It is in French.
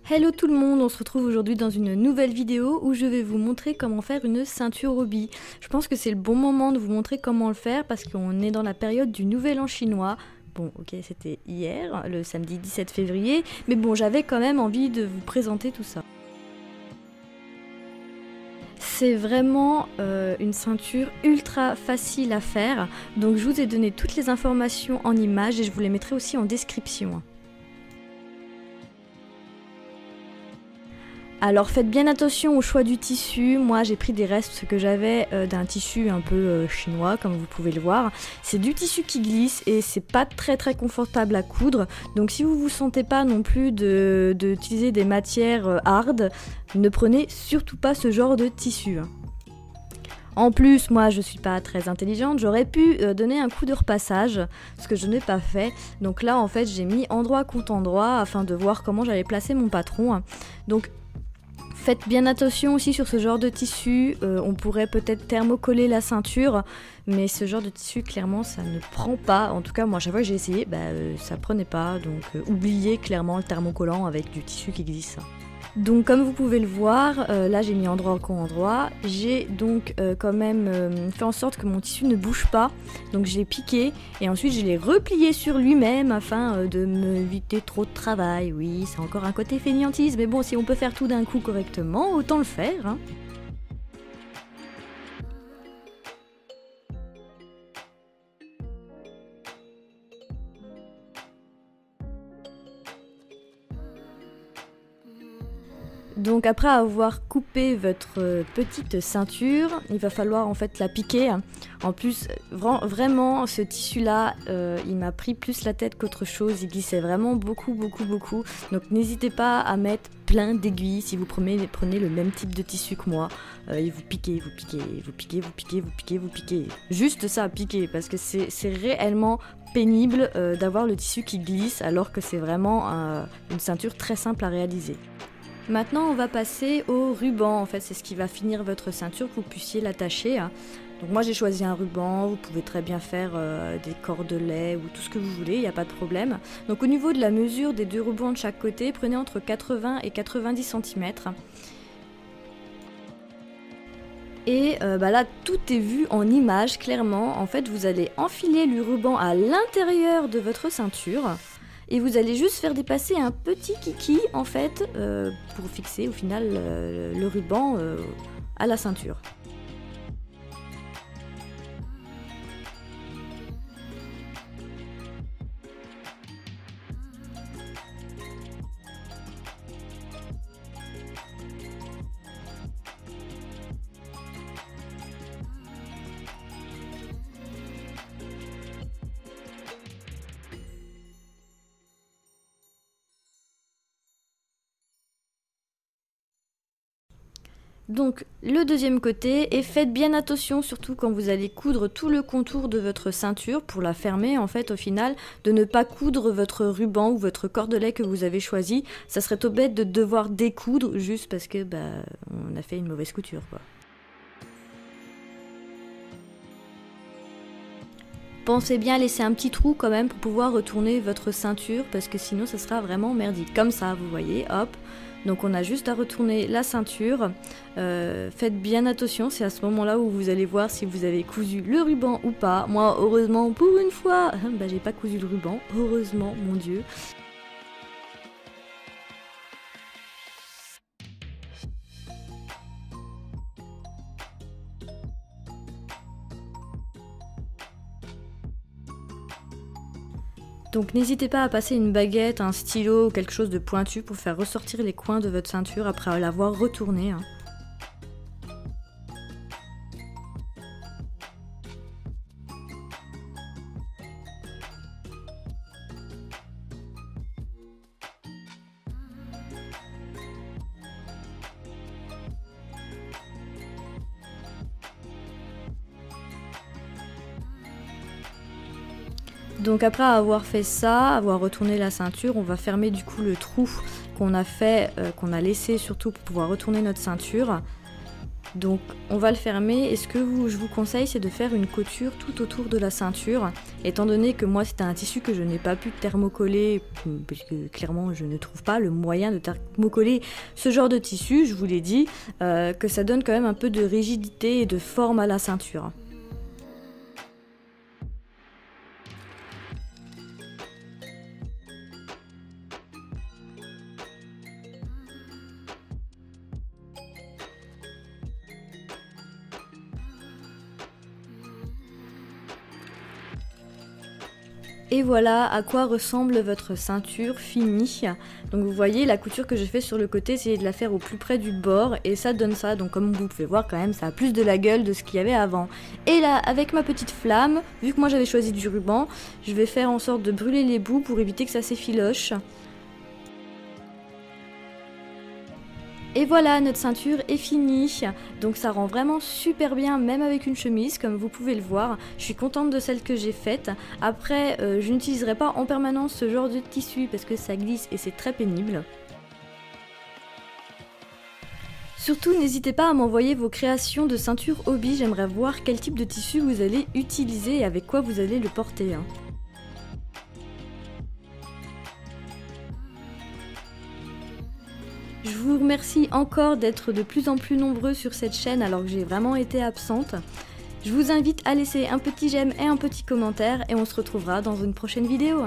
Hello tout le monde, on se retrouve aujourd'hui dans une nouvelle vidéo où je vais vous montrer comment faire une ceinture Roby. Je pense que c'est le bon moment de vous montrer comment le faire parce qu'on est dans la période du Nouvel An chinois. Bon, ok, c'était hier, le samedi 17 février, mais bon, j'avais quand même envie de vous présenter tout ça. C'est vraiment une ceinture ultra facile à faire, donc je vous ai donné toutes les informations en images et je vous les mettrai aussi en description. Alors faites bien attention au choix du tissu, moi j'ai pris des restes que j'avais d'un tissu un peu chinois comme vous pouvez le voir. C'est du tissu qui glisse et c'est pas très confortable à coudre, donc si vous vous sentez pas non plus d'utiliser des matières hard, ne prenez surtout pas ce genre de tissu. En plus, moi je suis pas très intelligente, j'aurais pu donner un coup de repassage, ce que je n'ai pas fait. Donc là en fait j'ai mis endroit contre endroit afin de voir comment j'allais placer mon patron. Donc faites bien attention aussi sur ce genre de tissu, on pourrait peut-être thermocoller la ceinture, mais ce genre de tissu clairement ça ne prend pas, en tout cas moi à chaque fois que j'ai essayé, ça prenait pas, donc oubliez clairement le thermocollant avec du tissu qui glisse. Donc comme vous pouvez le voir, là j'ai mis endroit contre endroit, j'ai donc quand même fait en sorte que mon tissu ne bouge pas, donc je l'ai piqué et ensuite je l'ai replié sur lui-même afin de m'éviter trop de travail. Oui, c'est encore un côté fainéantise, mais bon, si on peut faire tout d'un coup correctement, autant le faire, hein. Donc après avoir coupé votre petite ceinture, il va falloir en fait la piquer. En plus, vraiment ce tissu là, il m'a pris plus la tête qu'autre chose, il glissait vraiment beaucoup. Donc n'hésitez pas à mettre plein d'aiguilles si vous prenez le même type de tissu que moi. Et vous piquez. Juste ça, piquer, parce que c'est réellement pénible d'avoir le tissu qui glisse alors que c'est vraiment une ceinture très simple à réaliser. Maintenant on va passer au ruban, en fait c'est ce qui va finir votre ceinture, que vous puissiez l'attacher. Donc moi j'ai choisi un ruban, vous pouvez très bien faire des cordelets ou tout ce que vous voulez, il n'y a pas de problème. Donc au niveau de la mesure des deux rubans de chaque côté, prenez entre 80 et 90 cm. Et là tout est vu en image clairement, en fait vous allez enfiler le ruban à l'intérieur de votre ceinture. Et vous allez juste faire dépasser un petit kiki en fait pour fixer au final le ruban à la ceinture. Donc le deuxième côté, et faites bien attention surtout quand vous allez coudre tout le contour de votre ceinture pour la fermer en fait au final, de ne pas coudre votre ruban ou votre cordelet que vous avez choisi. Ça serait trop bête de devoir découdre juste parce que on a fait une mauvaise couture quoi. Pensez bien à laisser un petit trou quand même pour pouvoir retourner votre ceinture parce que sinon ça sera vraiment merdique. Comme ça, vous voyez, hop. Donc on a juste à retourner la ceinture. Faites bien attention, c'est à ce moment-là où vous allez voir si vous avez cousu le ruban ou pas. Moi, heureusement, pour une fois, j'ai pas cousu le ruban. Heureusement, mon Dieu. Donc n'hésitez pas à passer une baguette, un stylo ou quelque chose de pointu pour faire ressortir les coins de votre ceinture après l'avoir retournée. Donc après avoir fait ça, avoir retourné la ceinture, on va fermer du coup le trou qu'on a fait, qu'on a laissé surtout pour pouvoir retourner notre ceinture. Donc on va le fermer et ce que je vous conseille c'est de faire une couture tout autour de la ceinture. Étant donné que moi c'était un tissu que je n'ai pas pu thermocoller, puisque clairement je ne trouve pas le moyen de thermocoller ce genre de tissu, je vous l'ai dit, que ça donne quand même un peu de rigidité et de forme à la ceinture. Et voilà à quoi ressemble votre ceinture finie. Donc vous voyez la couture que j'ai fait sur le côté, essayez de la faire au plus près du bord et ça donne ça. Donc comme vous pouvez voir quand même ça a plus de la gueule de ce qu'il y avait avant. Et là avec ma petite flamme, vu que moi j'avais choisi du ruban, je vais faire en sorte de brûler les bouts pour éviter que ça s'effiloche. Et voilà, notre ceinture est finie, donc ça rend vraiment super bien même avec une chemise comme vous pouvez le voir. Je suis contente de celle que j'ai faite. Après, je n'utiliserai pas en permanence ce genre de tissu parce que ça glisse et c'est très pénible. Surtout, n'hésitez pas à m'envoyer vos créations de ceinture hobby, j'aimerais voir quel type de tissu vous allez utiliser et avec quoi vous allez le porter. Je vous remercie encore d'être de plus en plus nombreux sur cette chaîne alors que j'ai vraiment été absente. Je vous invite à laisser un petit j'aime et un petit commentaire et on se retrouvera dans une prochaine vidéo.